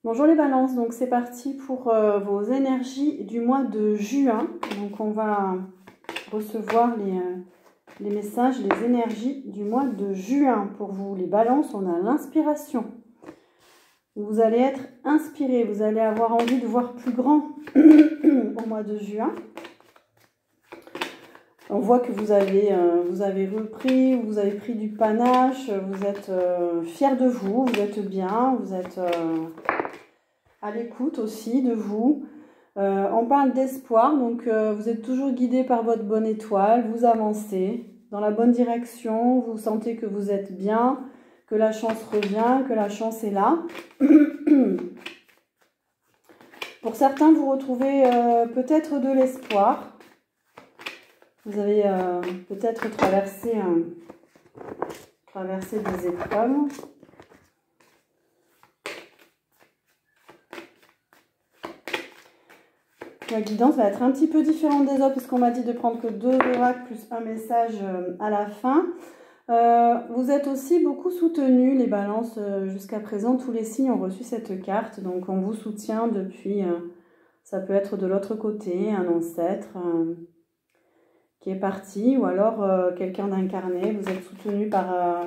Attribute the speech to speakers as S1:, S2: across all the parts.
S1: Bonjour les balances, donc c'est parti pour vos énergies du mois de juin. Donc on va recevoir les messages, les énergies du mois de juin. Pour vous les balances, on a l'inspiration. Vous allez être inspiré, vous allez avoir envie de voir plus grand au mois de juin. On voit que vous avez repris, vous avez pris du panache, vous êtes fier de vous, vous êtes bien, vous êtes à l'écoute aussi de vous. On parle d'espoir, donc vous êtes toujours guidé par votre bonne étoile, vous avancez dans la bonne direction, vous sentez que vous êtes bien, que la chance revient, que la chance est là. Pour certains, vous retrouvez peut-être de l'espoir. Vous avez peut-être traversé des épreuves. La guidance va être un petit peu différente des autres parce qu'on m'a dit de prendre que 2 oracles plus un message à la fin. Vous êtes aussi beaucoup soutenus, les balances. Jusqu'à présent, tous les signes ont reçu cette carte. Donc, on vous soutient depuis, ça peut être de l'autre côté, un ancêtre qui est parti ou alors quelqu'un d'incarné. Vous êtes soutenu par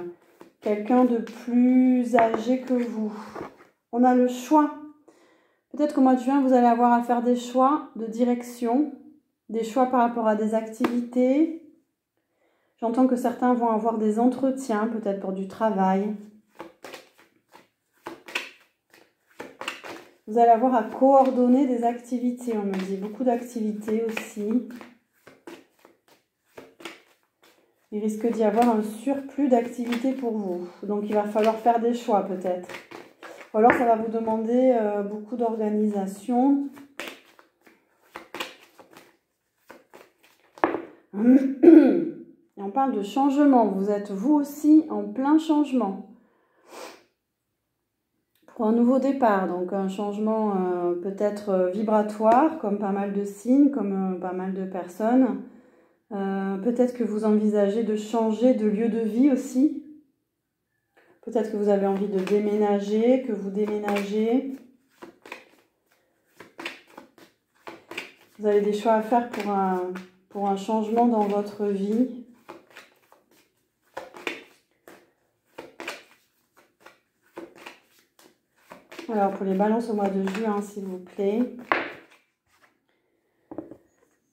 S1: quelqu'un de plus âgé que vous. On a le choix. Peut-être qu'au mois de juin, vous allez avoir à faire des choix de direction, des choix par rapport à des activités. J'entends que certains vont avoir des entretiens, peut-être pour du travail. Vous allez avoir à coordonner des activités, on me dit, beaucoup d'activités aussi. Il risque d'y avoir un surplus d'activités pour vous. Donc, il va falloir faire des choix peut-être. Ou alors, ça va vous demander beaucoup d'organisation. Et on parle de changement. Vous êtes vous aussi en plein changement. Pour un nouveau départ. Donc, un changement peut-être vibratoire, comme pas mal de signes, comme pas mal de personnes. Peut-être que vous envisagez de changer de lieu de vie aussi. Peut-être que vous avez envie de déménager, que vous déménagez. Vous avez des choix à faire pour un changement dans votre vie. Alors, pour les balances au mois de juin, s'il vous plaît.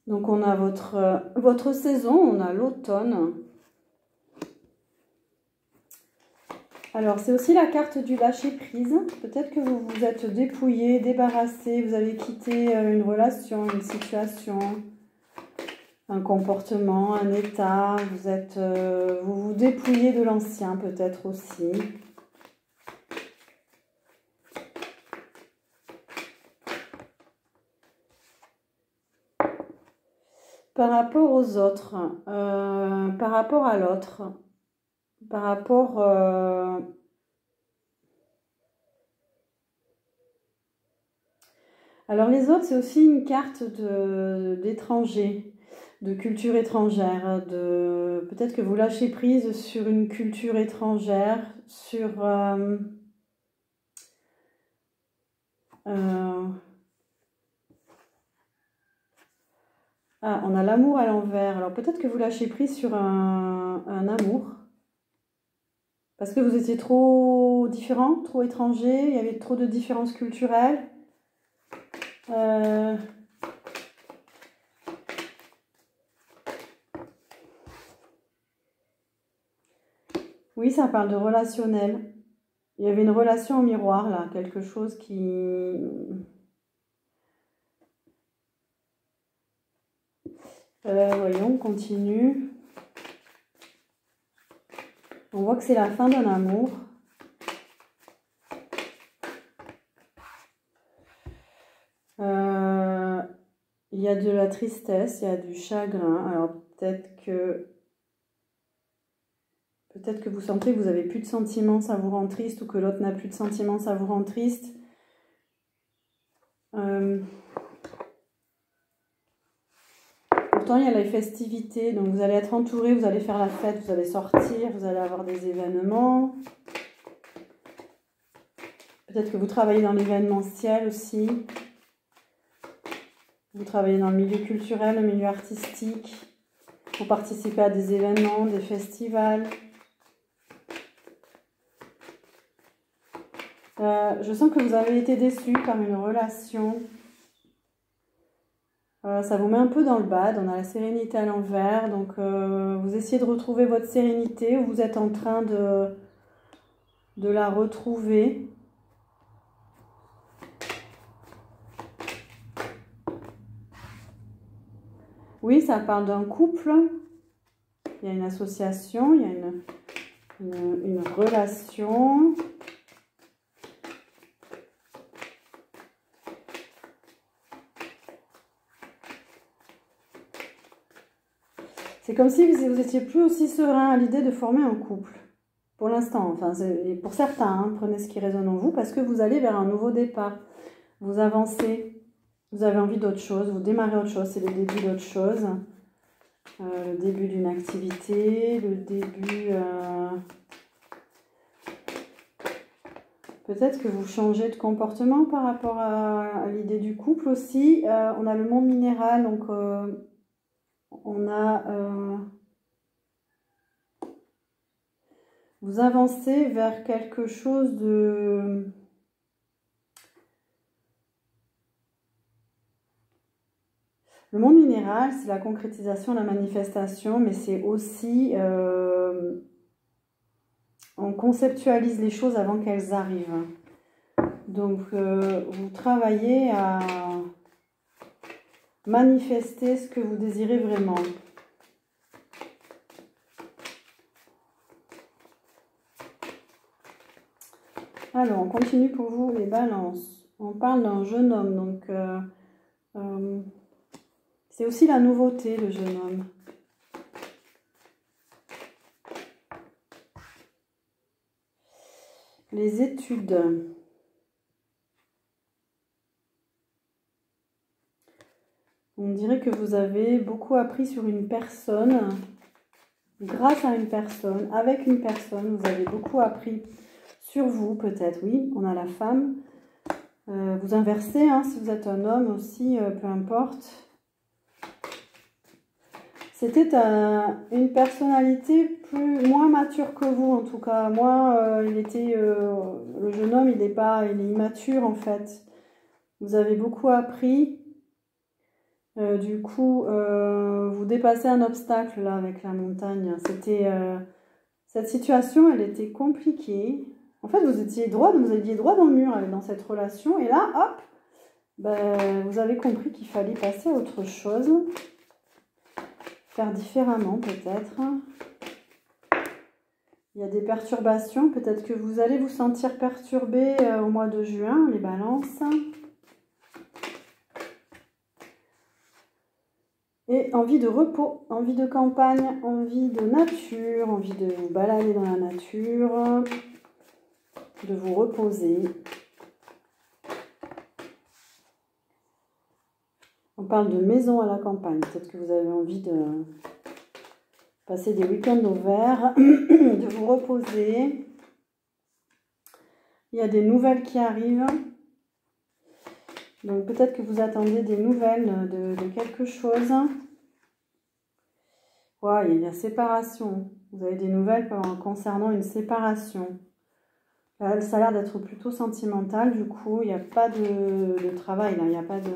S1: Donc, on a votre saison, on a l'automne. Alors, c'est aussi la carte du lâcher-prise. Peut-être que vous vous êtes dépouillé, débarrassé, vous avez quitté une relation, une situation, un comportement, un état. Vous vous dépouillez de l'ancien peut-être aussi. Par rapport aux autres, par rapport à l'autre, par rapport... Alors les autres, c'est aussi une carte d'étranger, de culture étrangère. Peut-être que vous lâchez prise sur une culture étrangère, sur... Ah, on a l'amour à l'envers. Alors peut-être que vous lâchez prise sur un amour. Parce que vous étiez trop différent, trop étranger, il y avait trop de différences culturelles. Oui, ça parle de relationnel. Il y avait une relation au miroir, là, quelque chose qui... voyons, on continue. On voit que c'est la fin d'un amour. Il y a de la tristesse, il y a du chagrin. Alors peut-être que vous sentez que vous n'avez plus de sentiments, ça vous rend triste, ou que l'autre n'a plus de sentiments, ça vous rend triste. Pourtant, il y a les festivités, donc vous allez être entouré, vous allez faire la fête, vous allez sortir, vous allez avoir des événements. Peut-être que vous travaillez dans l'événementiel aussi. Vous travaillez dans le milieu culturel, le milieu artistique. Vous participez à des événements, des festivals. Je sens que vous avez été déçu par une relation. Ça vous met un peu dans le bad. On a la sérénité à l'envers. Donc, vous essayez de retrouver votre sérénité ou vous êtes en train de la retrouver. Oui, ça parle d'un couple. Il y a une association, il y a une relation. C'est comme si vous étiez plus aussi serein à l'idée de former un couple. Pour l'instant, enfin, pour certains, hein, prenez ce qui résonne en vous parce que vous allez vers un nouveau départ. Vous avancez. Vous avez envie d'autre chose, vous démarrez autre chose, c'est le début d'autre chose. Le début d'une activité, le début... Peut-être que vous changez de comportement par rapport à l'idée du couple aussi. On a le monde minéral, donc on a... vous avancez vers quelque chose de... Le monde minéral, c'est la concrétisation, la manifestation, mais c'est aussi... on conceptualise les choses avant qu'elles arrivent. Donc, vous travaillez à manifester ce que vous désirez vraiment. Alors, on continue pour vous les balances. On parle d'un jeune homme, donc... c'est aussi la nouveauté, le jeune homme. Les études. On dirait que vous avez beaucoup appris sur une personne. Grâce à une personne, avec une personne, vous avez beaucoup appris sur vous, peut-être. Oui, on a la femme. Vous inversez, hein, si vous êtes un homme aussi, peu importe. C'était une personnalité moins mature que vous, en tout cas. Moi, le jeune homme, il est immature, en fait. Vous avez beaucoup appris. Du coup, vous dépassez un obstacle, là, avec la montagne. Cette situation, elle était compliquée. En fait, vous aviez droit dans le mur dans cette relation. Et là, hop, ben, vous avez compris qu'il fallait passer à autre chose. Faire différemment peut-être. Il y a des perturbations. Peut-être que vous allez vous sentir perturbé au mois de juin, les balances. Et envie de repos, envie de campagne, envie de nature, envie de vous balader dans la nature, de vous reposer. On parle de maison à la campagne. Peut-être que vous avez envie de passer des week-ends au vert, de vous reposer. Il y a des nouvelles qui arrivent. Donc peut-être que vous attendez des nouvelles de quelque chose. Ouais, il y a la séparation. Vous avez des nouvelles concernant une séparation. Là, ça a l'air d'être plutôt sentimental. Du coup, il n'y a pas de travail. Là. Il n'y a pas de...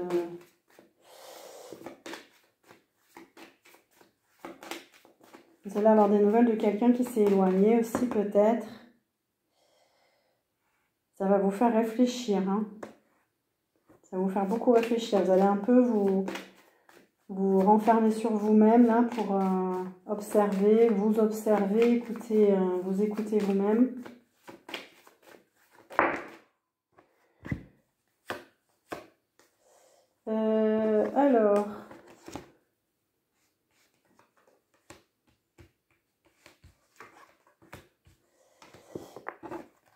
S1: Vous allez avoir des nouvelles de quelqu'un qui s'est éloigné aussi peut-être. Ça va vous faire réfléchir. Hein. Ça va vous faire beaucoup réfléchir. Vous allez un peu vous renfermer sur vous-même là pour observer, vous écouter, vous écouter vous-même. Alors,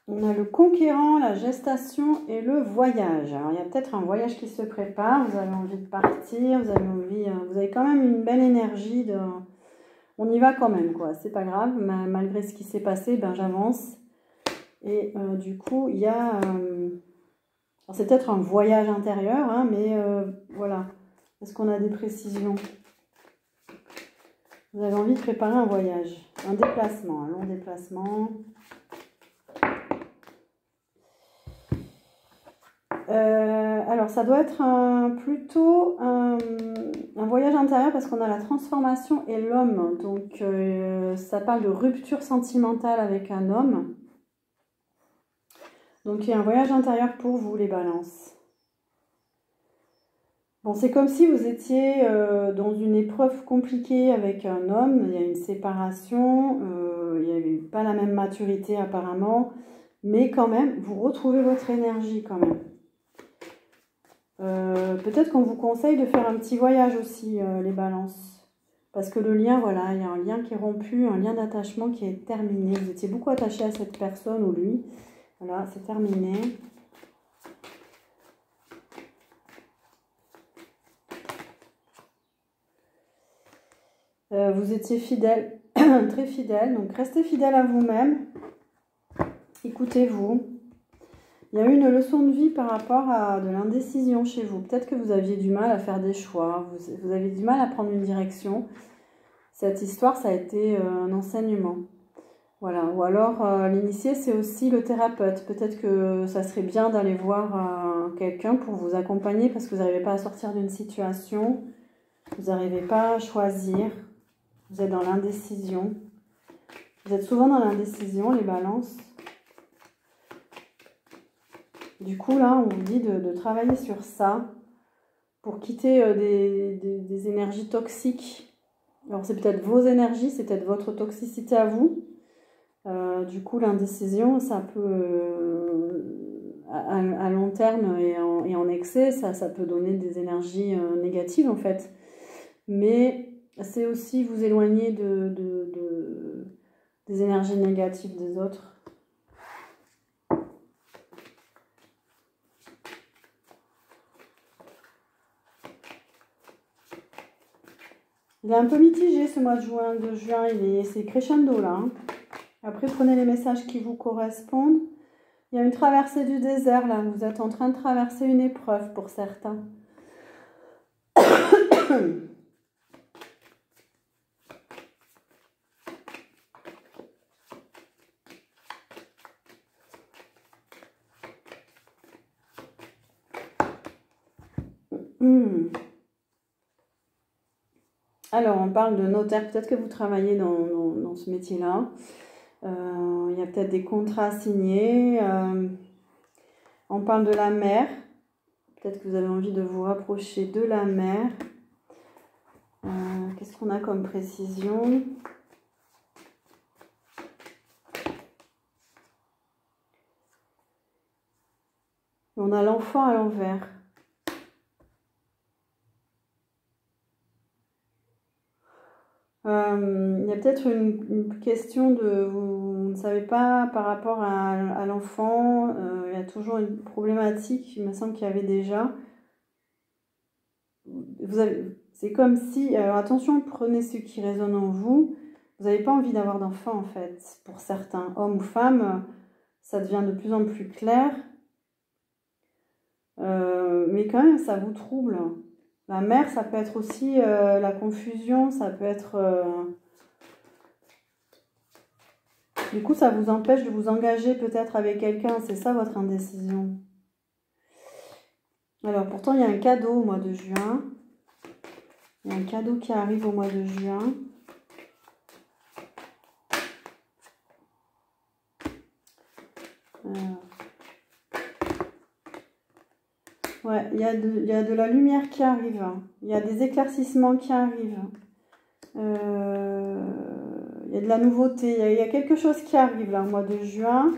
S1: on a le conquérant, la gestation et le voyage. Alors, il y a peut-être un voyage qui se prépare. Vous avez envie de partir, vous avez quand même une belle énergie de... On y va quand même, quoi. C'est pas grave, malgré ce qui s'est passé, ben j'avance. Et du coup, il y a c'est peut-être un voyage intérieur, hein, mais voilà. Est-ce qu'on a des précisions? Vous avez envie de préparer un voyage, un déplacement, un long déplacement. Alors, ça doit être plutôt un voyage intérieur parce qu'on a la transformation et l'homme. Donc, ça parle de rupture sentimentale avec un homme. Donc, il y a un voyage intérieur pour vous, les balances. Bon, c'est comme si vous étiez dans une épreuve compliquée avec un homme. Il y a une séparation. Il n'y avait pas la même maturité apparemment. Mais quand même, vous retrouvez votre énergie quand même. Peut-être qu'on vous conseille de faire un petit voyage aussi, les balances. Parce que le lien, voilà, il y a un lien qui est rompu, un lien d'attachement qui est terminé. Vous étiez beaucoup attaché à cette personne ou lui. Voilà, c'est terminé. Vous étiez fidèle, très fidèle. Donc, restez fidèle à vous-même. Écoutez-vous. Il y a eu une leçon de vie par rapport à de l'indécision chez vous. Peut-être que vous aviez du mal à faire des choix, vous aviez du mal à prendre une direction. Cette histoire, ça a été un enseignement. Voilà. Ou alors, l'initié, c'est aussi le thérapeute. Peut-être que ça serait bien d'aller voir quelqu'un pour vous accompagner parce que vous n'arrivez pas à sortir d'une situation, vous n'arrivez pas à choisir, vous êtes dans l'indécision. Vous êtes souvent dans l'indécision, les balances. Du coup, là, on vous dit de travailler sur ça pour quitter des énergies toxiques. Alors, c'est peut-être vos énergies, c'est peut-être votre toxicité à vous. Du coup, l'indécision, ça peut, à long terme et en excès, ça peut donner des énergies négatives, en fait. Mais c'est aussi vous éloigner des énergies négatives des autres. Il est un peu mitigé ce mois de juin, c'est crescendo là. Hein. Après, prenez les messages qui vous correspondent. Il y a une traversée du désert là, vous êtes en train de traverser une épreuve pour certains. Alors, on parle de notaire, peut-être que vous travaillez dans ce métier-là. Il y a peut-être des contrats signés. On parle de la mer. Peut-être que vous avez envie de vous rapprocher de la mer. Qu'est-ce qu'on a comme précision? On a l'enfant à l'envers. Il y a peut-être une question de vous ne savez pas par rapport à l'enfant, il y a toujours une problématique, il me semble qu'il y avait déjà. C'est comme si, alors attention, prenez ce qui résonne en vous, vous n'avez pas envie d'avoir d'enfant en fait. Pour certains hommes ou femmes, ça devient de plus en plus clair, mais quand même ça vous trouble. La mer, ça peut être aussi la confusion, ça peut être... Du coup, ça vous empêche de vous engager peut-être avec quelqu'un. C'est ça votre indécision. Alors, pourtant, il y a un cadeau au mois de juin. Il y a un cadeau qui arrive au mois de juin. Ouais, il y a de la lumière qui arrive. Il y a des éclaircissements qui arrivent. Il y a de la nouveauté. Il y a quelque chose qui arrive là au mois de juin.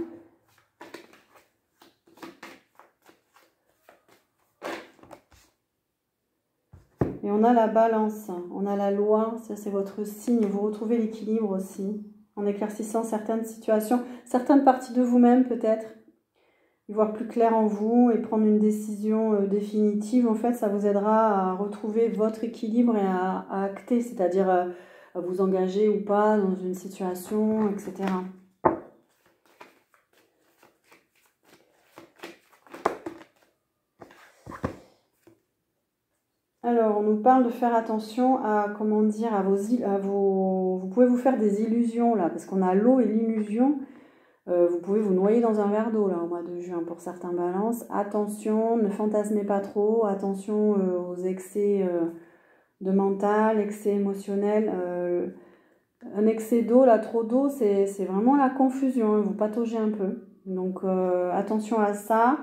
S1: Et on a la balance, on a la loi, ça c'est votre signe. Vous retrouvez l'équilibre aussi en éclaircissant certaines situations, certaines parties de vous-même peut-être. Y voir plus clair en vous et prendre une décision définitive. En fait, ça vous aidera à retrouver votre équilibre et à acter, c'est-à-dire à vous engager ou pas dans une situation, etc. Alors, on nous parle de faire attention à, comment dire, vous pouvez vous faire des illusions là, parce qu'on a l'eau et l'illusion. Vous pouvez vous noyer dans un verre d'eau là au mois de juin pour certains balances. Attention, ne fantasmez pas trop. Attention aux excès de mental, excès émotionnel. Un excès d'eau, là, trop d'eau, c'est vraiment la confusion. Hein, vous pataugez un peu. Donc, attention à ça.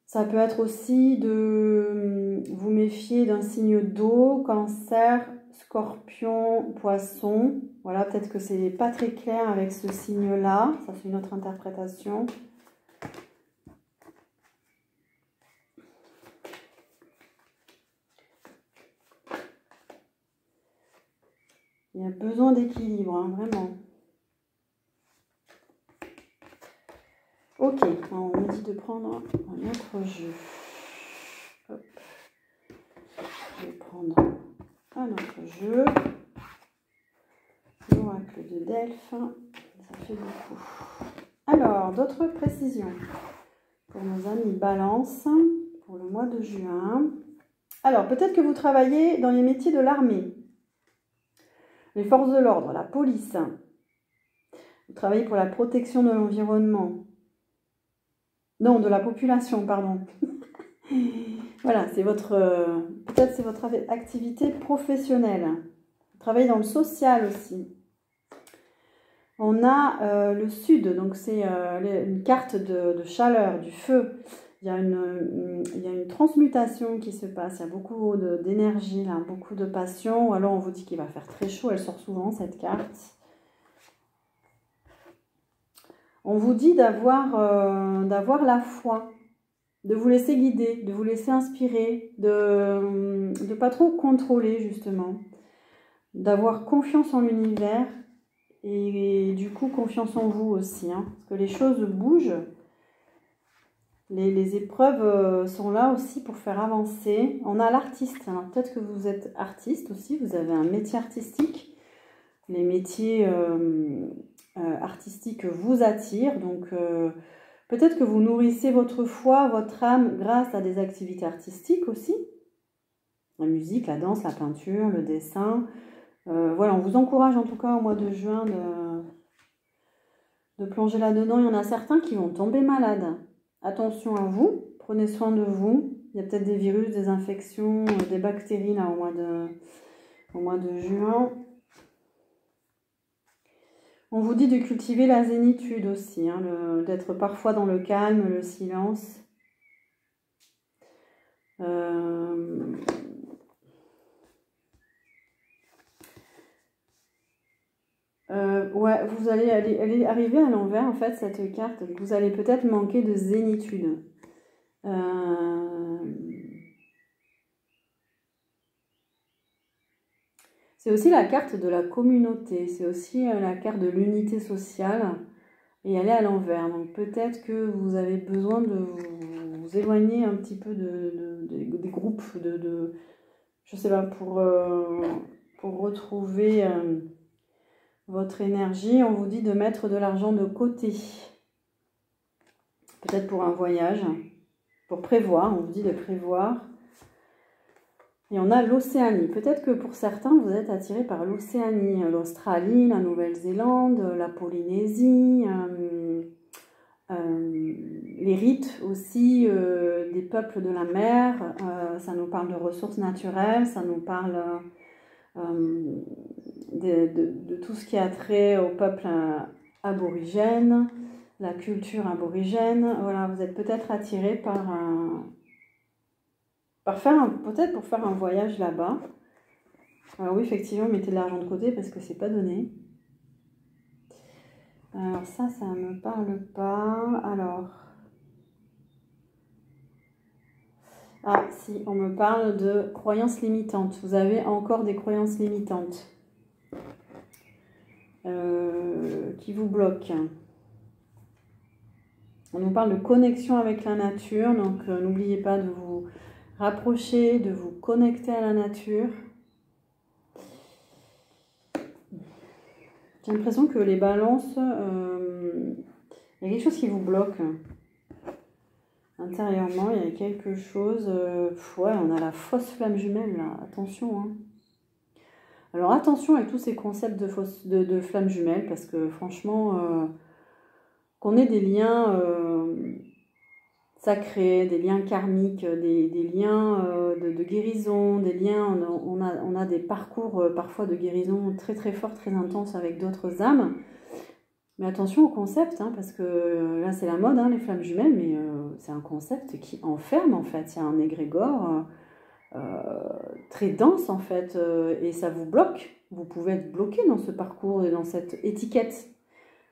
S1: Ça peut être aussi de vous méfier d'un signe d'eau, cancer, scorpion, poisson. Voilà, peut-être que c'est pas très clair avec ce signe-là. Ça, c'est une autre interprétation. Il y a besoin d'équilibre, hein, vraiment. Ok, on me dit de prendre un autre jeu. Hop. Je vais prendre un autre jeu. L'oracle de Delphes. Ça fait beaucoup. Alors, d'autres précisions pour nos amis Balance pour le mois de juin. Alors, peut-être que vous travaillez dans les métiers de l'armée, les forces de l'ordre, la police. Vous travaillez pour la protection de l'environnement. Non, de la population, pardon. Voilà, c'est peut-être c'est votre activité professionnelle. Vous travaillez dans le social aussi. On a le sud, donc c'est une carte de chaleur, du feu. Il y a une transmutation qui se passe, il y a beaucoup d'énergie, là, beaucoup de passion. Ou alors on vous dit qu'il va faire très chaud, elle sort souvent cette carte. On vous dit d'avoir la foi, de vous laisser guider, de vous laisser inspirer, de ne pas trop contrôler justement, d'avoir confiance en l'univers et du coup confiance en vous aussi, hein, parce que les choses bougent, les épreuves sont là aussi pour faire avancer. On a l'artiste, alors peut-être que vous êtes artiste aussi, vous avez un métier artistique, les métiers artistiques vous attirent, donc peut-être que vous nourrissez votre foi, votre âme grâce à des activités artistiques aussi. La musique, la danse, la peinture, le dessin. Voilà, on vous encourage en tout cas au mois de juin de plonger là-dedans. Il y en a certains qui vont tomber malades. Attention à vous, prenez soin de vous. Il y a peut-être des virus, des infections, des bactéries là au mois de juin. On vous dit de cultiver la zénitude aussi, hein, d'être parfois dans le calme, le silence. Ouais, vous allez arriver à l'envers, en fait, cette carte. Vous allez peut-être manquer de zénitude. C'est aussi la carte de la communauté. C'est aussi la carte de l'unité sociale. Et elle est à l'envers. Donc peut-être que vous avez besoin de vous éloigner un petit peu des groupes, je sais pas, pour retrouver votre énergie. On vous dit de mettre de l'argent de côté. Peut-être pour un voyage, pour prévoir, on vous dit de prévoir. Et on a l'Océanie. Peut-être que pour certains, vous êtes attirés par l'Océanie, l'Australie, la Nouvelle-Zélande, la Polynésie, les rites aussi des peuples de la mer. Ça nous parle de ressources naturelles, ça nous parle de tout ce qui a trait au peuple aborigène, la culture aborigène. Voilà, vous êtes peut-être attirés peut-être pour faire un voyage là-bas. Alors oui, effectivement, mettez de l'argent de côté parce que c'est pas donné. Alors ça ne me parle pas. Alors... Ah si, on me parle de croyances limitantes. Vous avez encore des croyances limitantes qui vous bloquent. On nous parle de connexion avec la nature, donc n'oubliez pas de vous rapprocher, de vous connecter à la nature. J'ai l'impression que les balances, il y a quelque chose qui vous bloque. Intérieurement, il y a quelque chose... ouais, on a la fausse flamme jumelle, là. Attention, hein. Alors, attention avec tous ces concepts de flamme jumelle, parce que franchement, qu'on ait des liens sacrés, des liens karmiques, des liens de guérison, des liens... On a des parcours parfois de guérison très très forts, très intenses avec d'autres âmes. Mais attention au concept, hein, parce que là c'est la mode, hein, les flammes jumelles, mais c'est un concept qui enferme en fait. Il y a un égrégore très dense en fait, et ça vous bloque. Vous pouvez être bloqué dans ce parcours et dans cette étiquette.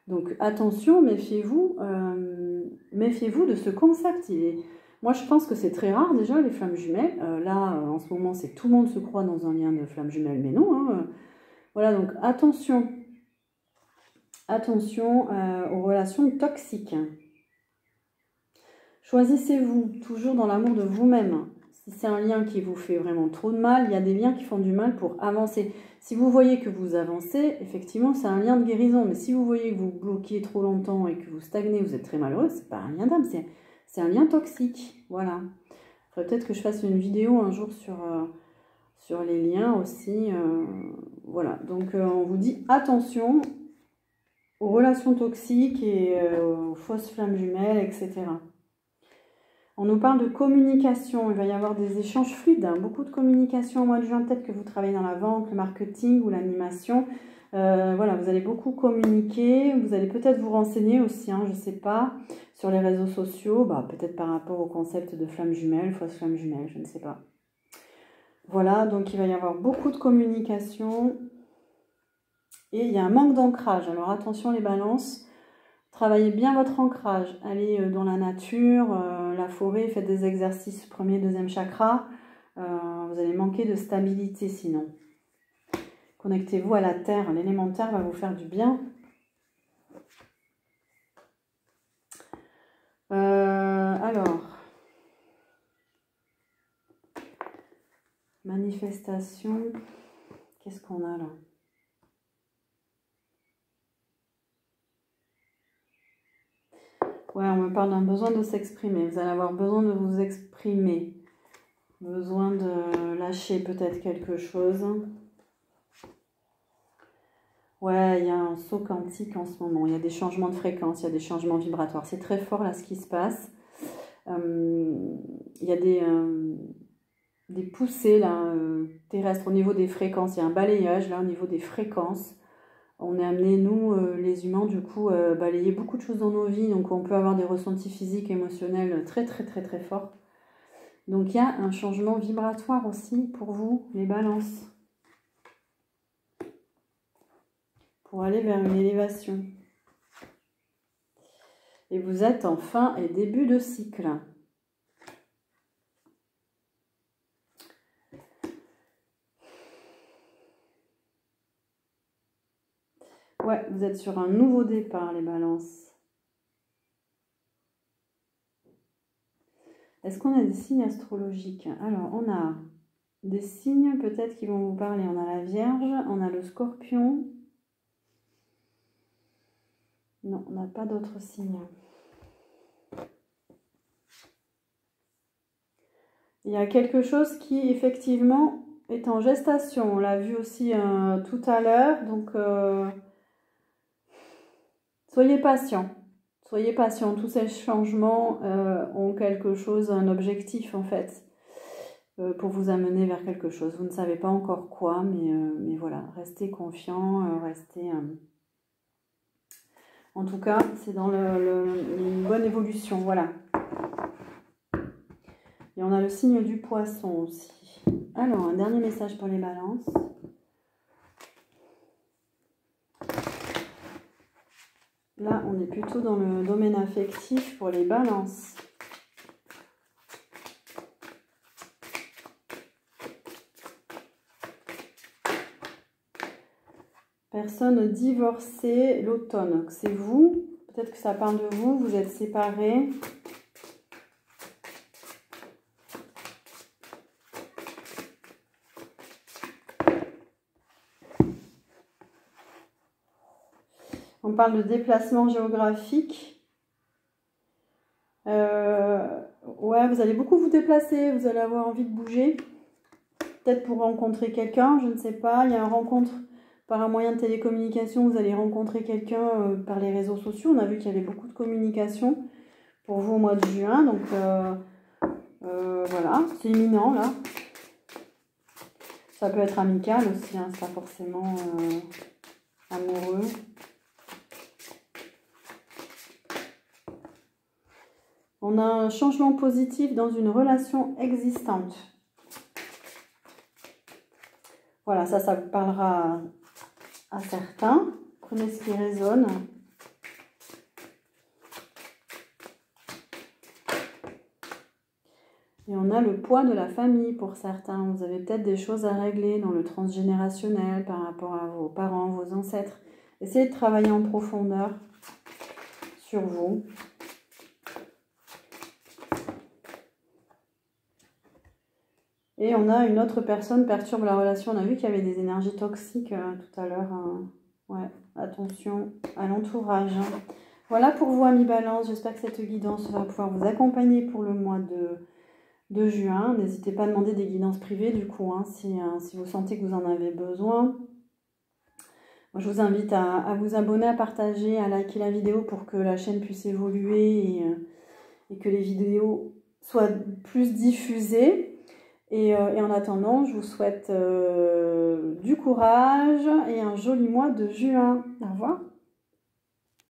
S1: Donc attention, méfiez-vous de ce concept. Moi je pense que c'est très rare déjà les flammes jumelles. Là en ce moment c'est tout le monde se croit dans un lien de flammes jumelles, mais non. Hein. Voilà, donc attention. Attention aux relations toxiques. Choisissez-vous toujours dans l'amour de vous-même. Si c'est un lien qui vous fait vraiment trop de mal, il y a des liens qui font du mal pour avancer. Si vous voyez que vous avancez, effectivement, c'est un lien de guérison. Mais si vous voyez que vous bloquez trop longtemps et que vous stagnez, vous êtes très malheureux, c'est pas un lien d'âme, c'est un lien toxique. Voilà. Il faudrait peut-être que je fasse une vidéo un jour sur les liens aussi. Voilà. Donc, on vous dit attention aux relations toxiques et aux fausses flammes jumelles, etc. On nous parle de communication, il va y avoir des échanges fluides, hein, beaucoup de communication au mois de juin, peut-être que vous travaillez dans la vente, le marketing ou l'animation. Voilà, vous allez beaucoup communiquer, vous allez peut-être vous renseigner aussi, hein, je ne sais pas, sur les réseaux sociaux, peut-être par rapport au concept de flammes jumelles, fausses flammes jumelles, je ne sais pas. Voilà, donc il va y avoir beaucoup de communication. Et il y a un manque d'ancrage. Alors attention les balances, travaillez bien votre ancrage. Allez dans la nature, la forêt, faites des exercices premier, deuxième chakra. Vous allez manquer de stabilité sinon. Connectez-vous à la terre, l'élémentaire va vous faire du bien. Alors, manifestation, qu'est-ce qu'on a là ? Ouais, on me parle d'un besoin de s'exprimer. Vous allez avoir besoin de vous exprimer. Besoin de lâcher peut-être quelque chose. Ouais, il y a un saut quantique en ce moment. Il y a des changements de fréquence, il y a des changements vibratoires. C'est très fort là ce qui se passe. Il y a des poussées là, terrestres au niveau des fréquences. Il y a un balayage là au niveau des fréquences. On est amené, nous, les humains, du coup, balayer beaucoup de choses dans nos vies. Donc, on peut avoir des ressentis physiques, émotionnels très, très, très, très forts. Donc, il y a un changement vibratoire aussi pour vous, les balances. Pour aller vers une élévation. Et vous êtes en fin et début de cycle. Ouais, vous êtes sur un nouveau départ, les balances. Est-ce qu'on a des signes astrologiques? Alors, on a des signes peut-être qui vont vous parler. On a la Vierge, on a le Scorpion. Non, on n'a pas d'autres signes. Il y a quelque chose qui, effectivement, est en gestation. On l'a vu aussi tout à l'heure. Donc, soyez patient. Soyez patient. Tous ces changements ont quelque chose, un objectif, en fait, pour vous amener vers quelque chose. Vous ne savez pas encore quoi, mais voilà. Restez confiant, restez... En tout cas, c'est dans une bonne évolution, voilà. Et on a le signe du poisson aussi. Alors, un dernier message pour les balances. Là, on est plutôt dans le domaine affectif pour les balances. Personne divorcée l'automne. C'est vous. Peut-être que ça parle de vous. Vous êtes séparés. On parle de déplacement géographique. Ouais, vous allez beaucoup vous déplacer, vous allez avoir envie de bouger. Peut-être pour rencontrer quelqu'un, je ne sais pas. Il y a une rencontre par un moyen de télécommunication, vous allez rencontrer quelqu'un par les réseaux sociaux. On a vu qu'il y avait beaucoup de communication pour vous au mois de juin. Donc voilà, c'est imminent là. Ça peut être amical aussi, hein, c'est pas forcément amoureux. On a un changement positif dans une relation existante. Voilà, ça vous parlera à certains. Prenez ce qui résonne. Et on a le poids de la famille pour certains. Vous avez peut-être des choses à régler dans le transgénérationnel par rapport à vos parents, vos ancêtres. Essayez de travailler en profondeur sur vous. Et on a une autre personne perturbe la relation. On a vu qu'il y avait des énergies toxiques tout à l'heure. Ouais, attention à l'entourage. Voilà pour vous, amis Balance. J'espère que cette guidance va pouvoir vous accompagner pour le mois de juin. N'hésitez pas à demander des guidances privées du coup, hein, si vous sentez que vous en avez besoin. Moi, je vous invite à vous abonner, à partager, à liker la vidéo pour que la chaîne puisse évoluer et que les vidéos soient plus diffusées. Et en attendant, je vous souhaite du courage et un joli mois de juin. Au revoir.